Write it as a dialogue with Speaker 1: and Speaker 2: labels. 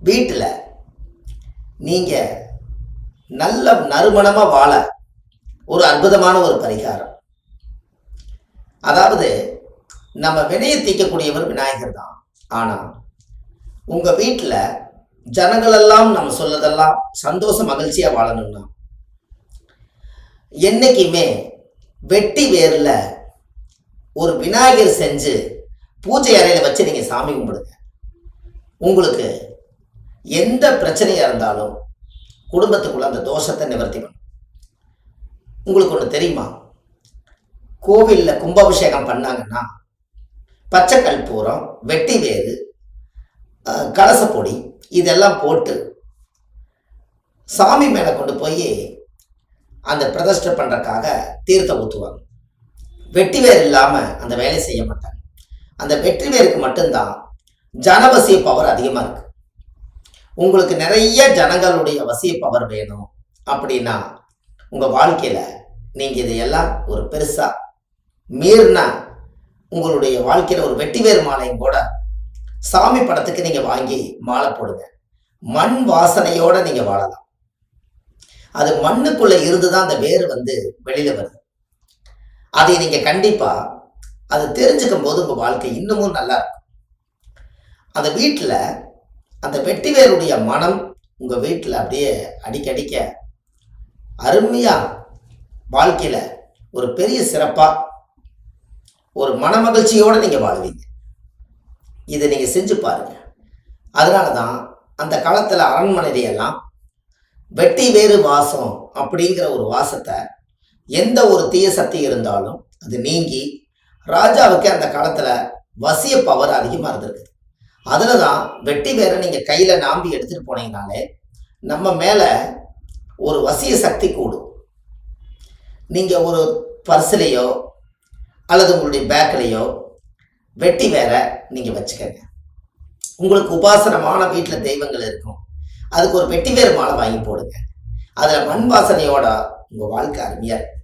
Speaker 1: வீட்டில் நீங்கள் நல்ல நறுமணமாக வாழ ஒரு அற்புதமான ஒரு பரிகாரம். அதாவது நம்ம வினையை தீர்க்கக்கூடியவர் விநாயகர் தான். ஆனால் உங்கள் வீட்டில் ஜனங்களெல்லாம் நம்ம சொல்லதெல்லாம் சந்தோஷ மகிழ்ச்சியாக வாழணும்னா என்றைக்குமே வெட்டி வேரில் ஒரு விநாயகர் செஞ்சு பூஜை அறையில் வச்சு நீங்கள் சாமி கும்பிடுங்க. உங்களுக்கு எந்த பிரச்சனையாக இருந்தாலும் குடும்பத்துக்குள்ள அந்த தோஷத்தை நிவர்த்தி பண்ணும். உங்களுக்கு ஒன்று தெரியுமா? கோவிலில் கும்பாபிஷேகம் பண்ணாங்கன்னா பச்சை கற்பூரம், வெட்டி வேறு, கலசப்பொடி இதெல்லாம் போட்டு சாமி மேலே கொண்டு போய் அந்த பிரதிஷ்டை பண்ணுறதுக்காக தீர்த்தம் ஊற்றுவாங்க. வெட்டி வேர் இல்லாமல் அந்த வேலையை செய்ய மாட்டாங்க. அந்த வெற்றி வேருக்கு மட்டும்தான் ஜனவசிய பவர் அதிகமாக இருக்குது. உங்களுக்கு நிறைய ஜனங்களுடைய வசிய பவர் வேணும் அப்படின்னா உங்கள் வாழ்க்கையில் நீங்கள் இதையெல்லாம் ஒரு பெருசாக மீறினா உங்களுடைய வாழ்க்கையில் ஒரு வெட்டி வேறு மாலையும் கூட சாமி படத்துக்கு நீங்கள் வாங்கி மாலை போடுங்க. மண் வாசனையோடு நீங்கள் வாழலாம். அது மண்ணுக்குள்ளே இருந்து தான் அந்த வேர் வெளியில் வருது. அதை நீங்கள் கண்டிப்பாக அது தெரிஞ்சுக்கும் போது உங்கள் வாழ்க்கை இன்னமும் நல்லா இருக்கும். அந்த வீட்டில் அந்த வெட்டி வேருடைய மனம் உங்கள் வீட்டில் அப்படியே அடிக்கடிக்க அருமையாக வாழ்க்கையில் ஒரு பெரிய சிறப்பாக ஒரு மனமகிழ்ச்சியோடு நீங்கள் வாழ்வீங்க. இதை நீங்கள் செஞ்சு பாருங்கள். அதனால தான் அந்த காலத்தில் அரண்மனையிலையெல்லாம் வெட்டி வேறு வாசம் அப்படிங்கிற ஒரு வாசத்தை எந்த ஒரு தீய சக்தி இருந்தாலும் அது நீங்கி ராஜாவுக்கு அந்த காலத்தில் வசிய பவர் அதிகமாக இருந்திருக்கு. அதில் தான் வெட்டி வேற நீங்கள் கையில் நாம்பி எடுத்துகிட்டு போனீங்கனாலே நம்ம மேலே ஒரு வசிய சக்தி கூடும். நீங்கள் ஒரு பர்ஸ்லேயோ அல்லது உங்களுடைய பேக்கிலையோ வெட்டி வேற நீங்கள் வச்சுக்கங்க. உங்களுக்கு உபாசனமான வீட்டில் தெய்வங்கள் இருக்கும், அதுக்கு ஒரு வெட்டி வேறு மாலை வாங்கி போடுங்க. அதில் மண் வாசனையோட உங்கள் வாழ்க்கை அருமையாக இருக்கும்.